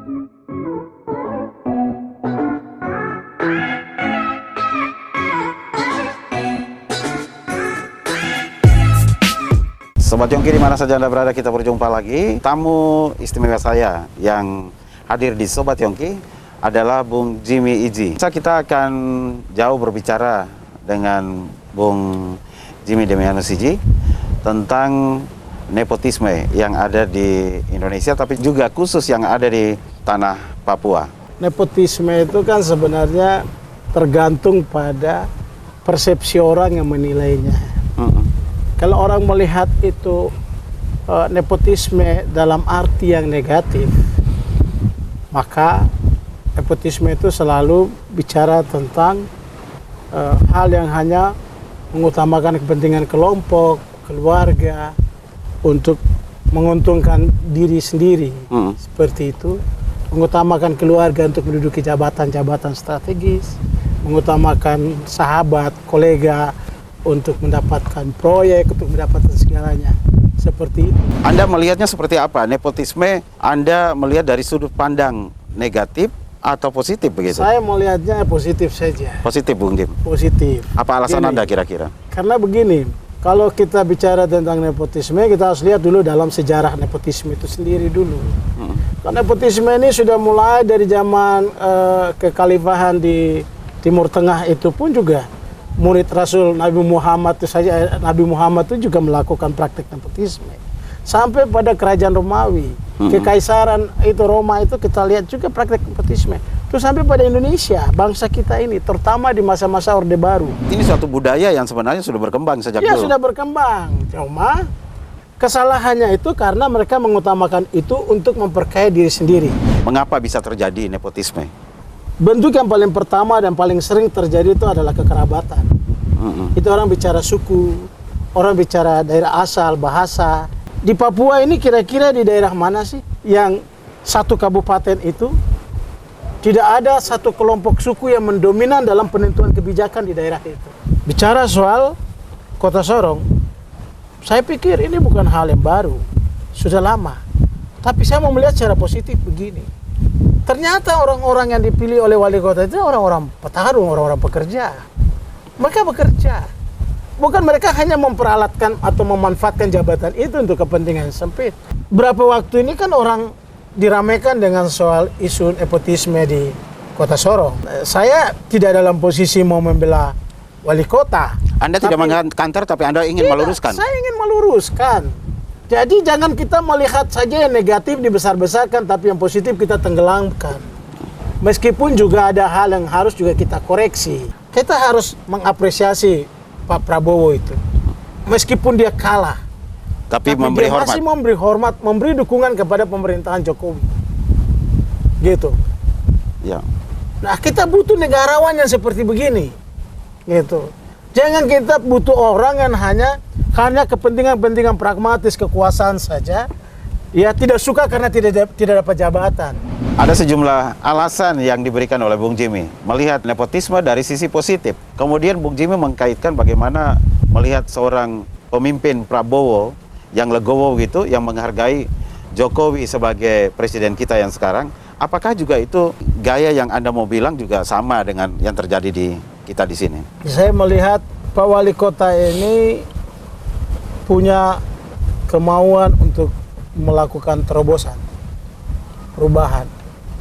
Sobat Yongki, di mana saja Anda berada, kita berjumpa lagi. Tamu istimewa saya yang hadir di Sobat Yongki adalah Bung Jimmy Iji. Kita akan jauh berbicara dengan Bung Jimmy Demianus Iji tentang nepotisme yang ada di Indonesia, tapi juga khusus yang ada di tanah Papua. Nepotisme itu kan sebenarnya tergantung pada persepsi orang yang menilainya. Kalau orang melihat itu nepotisme dalam arti yang negatif, maka nepotisme itu selalu bicara tentang hal yang hanya mengutamakan kepentingan kelompok, keluarga, untuk menguntungkan diri sendiri. Seperti itu. Mengutamakan keluarga untuk menduduki jabatan-jabatan strategis, mengutamakan sahabat, kolega, untuk mendapatkan proyek, untuk mendapatkan segalanya. Seperti itu. Anda melihatnya seperti apa? Nepotisme Anda melihat dari sudut pandang negatif atau positif begitu? Saya melihatnya positif saja. Positif, Bung Jim? Positif. Apa alasan Begini, Anda kira-kira? Karena begini, kalau kita bicara tentang nepotisme, kita harus lihat dulu dalam sejarah nepotisme itu sendiri dulu. Karena nepotisme ini sudah mulai dari zaman kekhalifahan di Timur Tengah itu pun juga. Murid Rasul Nabi Muhammad itu saja, Nabi Muhammad itu juga melakukan praktek nepotisme. Sampai pada kerajaan Romawi, kekaisaran itu Roma itu kita lihat juga praktek nepotisme. Terus sampai pada Indonesia, bangsa kita ini, terutama di masa-masa Orde Baru. Ini suatu budaya yang sebenarnya sudah berkembang sejak dulu. Ya, sudah berkembang. Cuma kesalahannya itu karena mereka mengutamakan itu untuk memperkaya diri sendiri. Mengapa bisa terjadi nepotisme? Bentuk yang paling pertama dan paling sering terjadi itu adalah kekerabatan. Itu orang bicara suku, orang bicara daerah asal, bahasa. Di Papua ini kira-kira di daerah mana sih yang satu kabupaten itu tidak ada satu kelompok suku yang mendominan dalam penentuan kebijakan di daerah itu? Bicara soal Kota Sorong, saya pikir ini bukan hal yang baru, sudah lama. Tapi saya mau melihat secara positif begini. Ternyata orang-orang yang dipilih oleh wali kota itu orang-orang petarung, orang-orang pekerja. Mereka bekerja. Bukan mereka hanya memperalatkan atau memanfaatkan jabatan itu untuk kepentingan sempit. Berapa waktu ini kan orang diramaikan dengan soal isu nepotisme di Kota Sorong. Saya tidak dalam posisi mau membela wali kota. Anda tidak mengkantor, tapi Anda ingin meluruskan? Saya ingin meluruskan. Jadi jangan kita melihat saja yang negatif dibesar-besarkan, tapi yang positif kita tenggelamkan. Meskipun juga ada hal yang harus juga kita koreksi. Kita harus mengapresiasi Pak Prabowo itu. Meskipun dia kalah. Tapi dia masih memberi hormat, memberi dukungan kepada pemerintahan Jokowi. Gitu. Ya. Nah, kita butuh negarawan yang seperti begini. Gitu. Jangan kita butuh orang yang hanya karena kepentingan-kepentingan pragmatis kekuasaan saja, ya tidak suka karena tidak dapat jabatan. Ada sejumlah alasan yang diberikan oleh Bung Jimmy melihat nepotisme dari sisi positif. Kemudian Bung Jimmy mengkaitkan bagaimana melihat seorang pemimpin Prabowo yang legowo gitu, yang menghargai Jokowi sebagai presiden kita yang sekarang. Apakah juga itu gaya yang Anda mau bilang juga sama dengan yang terjadi di kita di sini? Saya melihat Pak Wali Kota ini punya kemauan untuk melakukan terobosan, perubahan.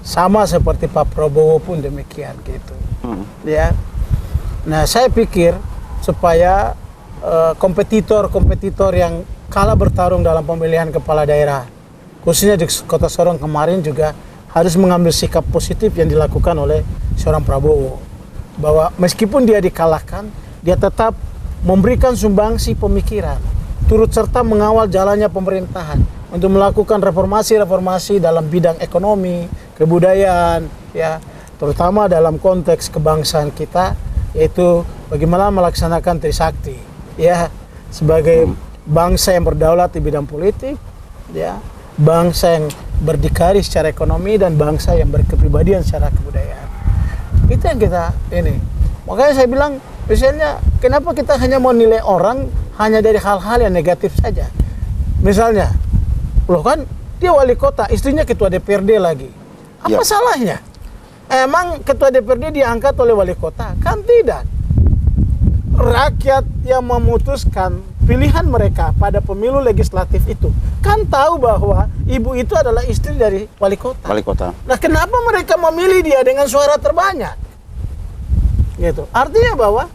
Sama seperti Pak Prabowo pun demikian gitu. Ya. Nah, saya pikir supaya kompetitor yang kalah bertarung dalam pemilihan kepala daerah, khususnya di Kota Sorong kemarin, juga harus mengambil sikap positif yang dilakukan oleh seorang Prabowo. Bahwa meskipun dia dikalahkan, dia tetap memberikan sumbangsi pemikiran, turut serta mengawal jalannya pemerintahan untuk melakukan reformasi dalam bidang ekonomi, kebudayaan, ya, terutama dalam konteks kebangsaan kita, yaitu bagaimana melaksanakan Trisakti, ya, sebagai bangsa yang berdaulat di bidang politik, ya, bangsa yang berdikari secara ekonomi, dan bangsa yang berkepribadian secara kebudayaan. Itu yang kita ini. Makanya saya bilang, misalnya, kenapa kita hanya mau nilai orang hanya dari hal-hal yang negatif saja? Misalnya, loh kan dia wali kota, istrinya ketua DPRD lagi. Apa salahnya? Emang ketua DPRD diangkat oleh wali kota? Kan tidak. Rakyat yang memutuskan pilihan mereka pada pemilu legislatif itu kan tahu bahwa ibu itu adalah istri dari wali kota. Wali kota. Nah, kenapa mereka memilih dia dengan suara terbanyak? Gitu. Artinya bahwa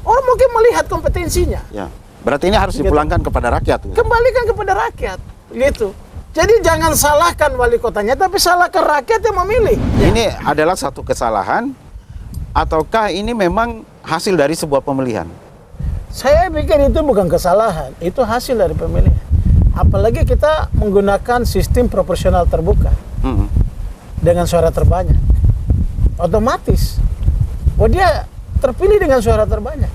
orang mungkin melihat kompetensinya. Ya. Berarti ini harus dipulangkan kepada rakyat. Kembalikan kepada rakyat. Gitu. Jadi jangan salahkan wali kotanya, tapi salahkan rakyat yang memilih. Ini adalah satu kesalahan, ataukah ini memang hasil dari sebuah pemilihan? Saya pikir itu bukan kesalahan, itu hasil dari pemilihan. Apalagi kita menggunakan sistem proporsional terbuka dengan suara terbanyak, otomatis, dia terpilih dengan suara terbanyak.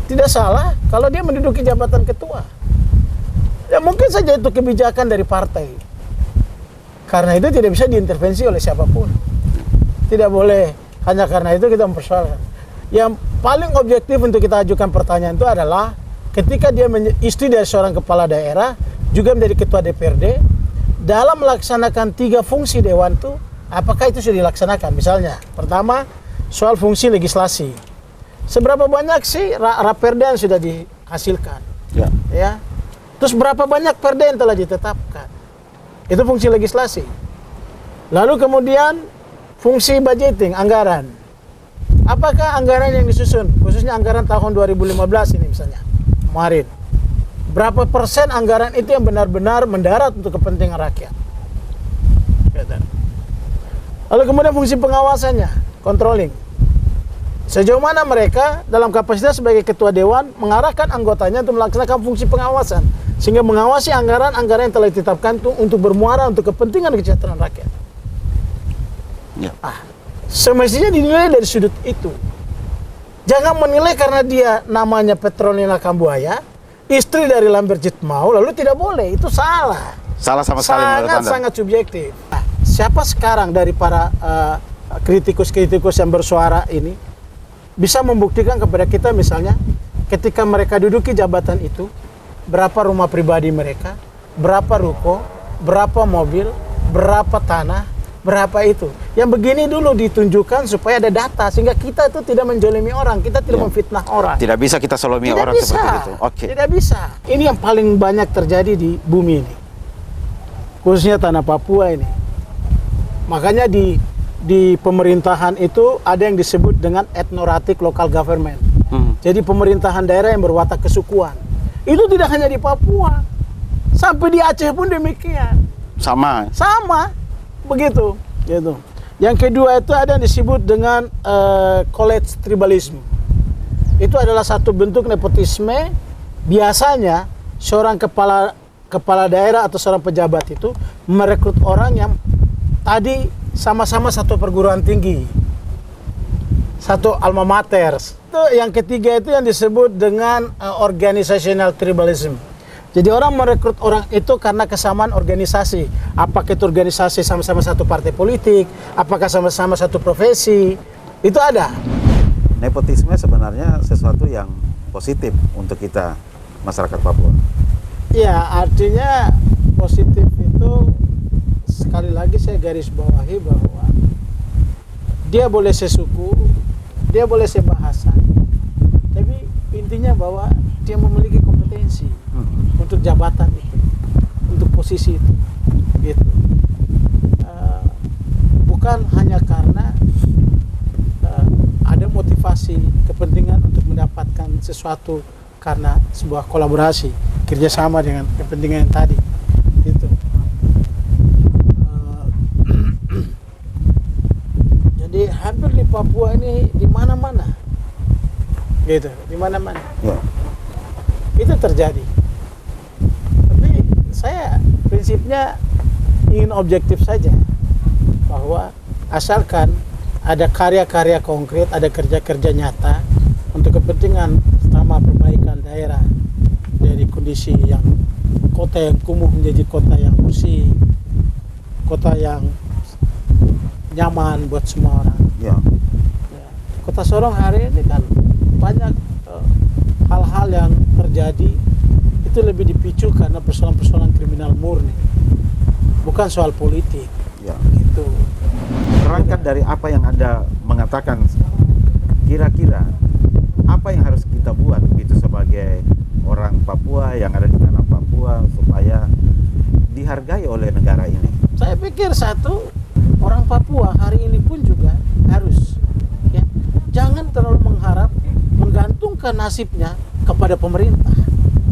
Tidak salah kalau dia menduduki jabatan ketua. Ya mungkin saja itu kebijakan dari partai. Karena itu tidak bisa diintervensi oleh siapapun. Tidak boleh hanya karena itu kita mempersoalkan. Yang paling objektif untuk kita ajukan pertanyaan itu adalah ketika dia istri dari seorang kepala daerah, juga menjadi ketua DPRD, dalam melaksanakan 3 fungsi dewan itu, apakah itu sudah dilaksanakan? Misalnya, pertama, soal fungsi legislasi. Seberapa banyak sih raperda yang sudah dihasilkan? Ya. Terus berapa banyak perda yang telah ditetapkan? Itu fungsi legislasi. Lalu kemudian fungsi budgeting, anggaran. Apakah anggaran yang disusun, khususnya anggaran tahun 2015 ini misalnya, kemarin, berapa persen anggaran itu yang benar-benar mendarat untuk kepentingan rakyat? Lalu kemudian fungsi pengawasannya, controlling. Sejauh mana mereka dalam kapasitas sebagai ketua dewan mengarahkan anggotanya untuk melaksanakan fungsi pengawasan, sehingga mengawasi anggaran-anggaran yang telah ditetapkan itu untuk bermuara untuk kepentingan kesejahteraan rakyat. Ya. Semestinya dinilai dari sudut itu. Jangan menilai karena dia namanya Petronila Kambuaya, istri dari Lambert Jitmau, lalu tidak boleh. Itu salah. Salah sama sekali menurut Anda? Sangat subjektif. Siapa sekarang dari para kritikus-kritikus yang bersuara ini bisa membuktikan kepada kita misalnya ketika mereka duduki jabatan itu, berapa rumah pribadi mereka, berapa ruko, berapa mobil, berapa tanah, berapa itu. Yang begini dulu ditunjukkan supaya ada data sehingga kita itu tidak menjolimi orang, kita tidak memfitnah orang. Tidak bisa kita solimi orang seperti itu. Oke. Tidak bisa. Ini yang paling banyak terjadi di bumi ini. Khususnya tanah Papua ini. Makanya di pemerintahan itu ada yang disebut dengan ethnoratic local government. Jadi pemerintahan daerah yang berwatak kesukuan. Itu tidak hanya di Papua. Sampai di Aceh pun demikian. Sama. Begitu. Gitu. Yang kedua itu ada yang disebut dengan college tribalism. Itu adalah satu bentuk nepotisme. Biasanya seorang kepala daerah atau seorang pejabat itu merekrut orang yang tadi sama-sama satu perguruan tinggi, satu alma mater. Itu yang ketiga itu yang disebut dengan organizational tribalism. Jadi orang merekrut orang itu karena kesamaan organisasi. Apakah itu organisasi sama-sama satu partai politik, apakah sama-sama satu profesi, itu ada. Nepotisme sebenarnya sesuatu yang positif untuk kita masyarakat Papua. Ya, artinya positif itu sekali lagi saya garis bawahi bahwa dia boleh sesuku, dia boleh sebahasa, tapi intinya bahwa dia memiliki kompetensi untuk jabatan itu, untuk posisi itu, gitu. Bukan hanya karena ada motivasi kepentingan untuk mendapatkan sesuatu karena sebuah kolaborasi kerjasama dengan kepentingan yang tadi, gitu. Jadi hampir di Papua ini di mana-mana, gitu, di mana-mana. Ya. Itu terjadi. Tapi saya prinsipnya ingin objektif saja, bahwa asalkan ada karya-karya konkret, ada kerja-kerja nyata untuk kepentingan pertama perbaikan daerah dari kondisi yang kota yang kumuh menjadi kota yang bersih, kota yang nyaman buat semua orang. Ya. Kota Sorong hari ini kan banyak hal-hal yang terjadi itu lebih dipicu karena persoalan-persoalan kriminal murni, bukan soal politik. Ya. Gitu. Berangkat dari apa yang Anda mengatakan, kira-kira apa yang harus kita buat gitu sebagai orang Papua yang ada di tanah Papua supaya dihargai oleh negara ini? Saya pikir satu, orang Papua hari ini pun juga harus ya, jangan terlalu mengharap menggantungkan nasibnya kepada pemerintah.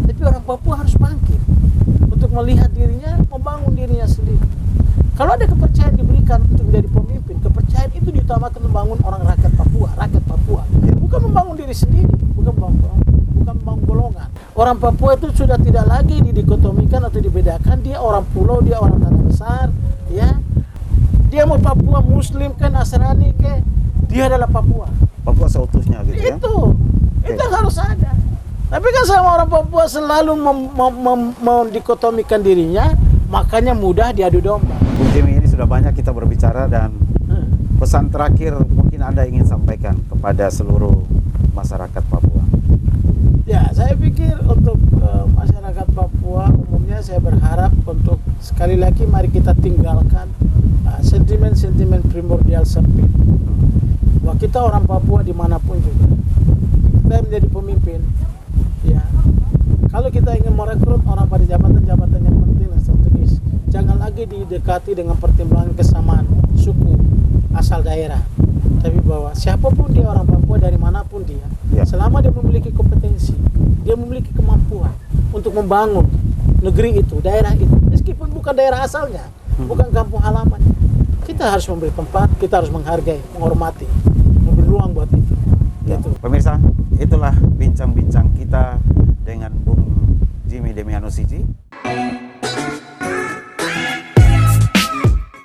Tapi orang Papua harus bangkit untuk melihat dirinya, membangun dirinya sendiri. Kalau ada kepercayaan diberikan untuk menjadi pemimpin, kepercayaan itu diutamakan membangun orang rakyat Papua, bukan membangun diri sendiri, bukan membangun golongan. Orang Papua itu sudah tidak lagi didikotomikan atau dibedakan, dia orang pulau, dia orang tanah besar, ya. Dia mau Papua Muslim ke Nasrani ke, dia adalah Papua. Papua seutuhnya gitu ya? Itu yang harus ada. Tapi kan sama orang Papua selalu mendikotomikan dirinya, makanya mudah diadu domba. Bung Jimmy, ini sudah banyak kita berbicara dan pesan terakhir mungkin Anda ingin sampaikan kepada seluruh masyarakat Papua. Ya, saya pikir untuk masyarakat Papua umumnya saya berharap untuk sekali lagi mari kita tinggalkan sentimen-sentimen primordial sempit. Bahwa kita orang Papua dimanapun juga, kita menjadi pemimpin. Ya, kalau kita ingin merekrut orang pada jabatan-jabatan yang penting dan strategis, jangan lagi didekati dengan pertimbangan kesamaan suku asal daerah. Tapi bahwa siapapun dia orang Papua dari manapun dia, selama dia memiliki kompetensi, dia memiliki kemampuan untuk membangun negeri itu, daerah itu, meskipun bukan daerah asalnya, bukan kampung halamannya, kita harus memberi tempat, kita harus menghargai, menghormati, memberi ruang buat itu. Ya. Gitu. Pemirsa, itulah bincang-bincang kita dengan Bung Jimmy Demiano Siji.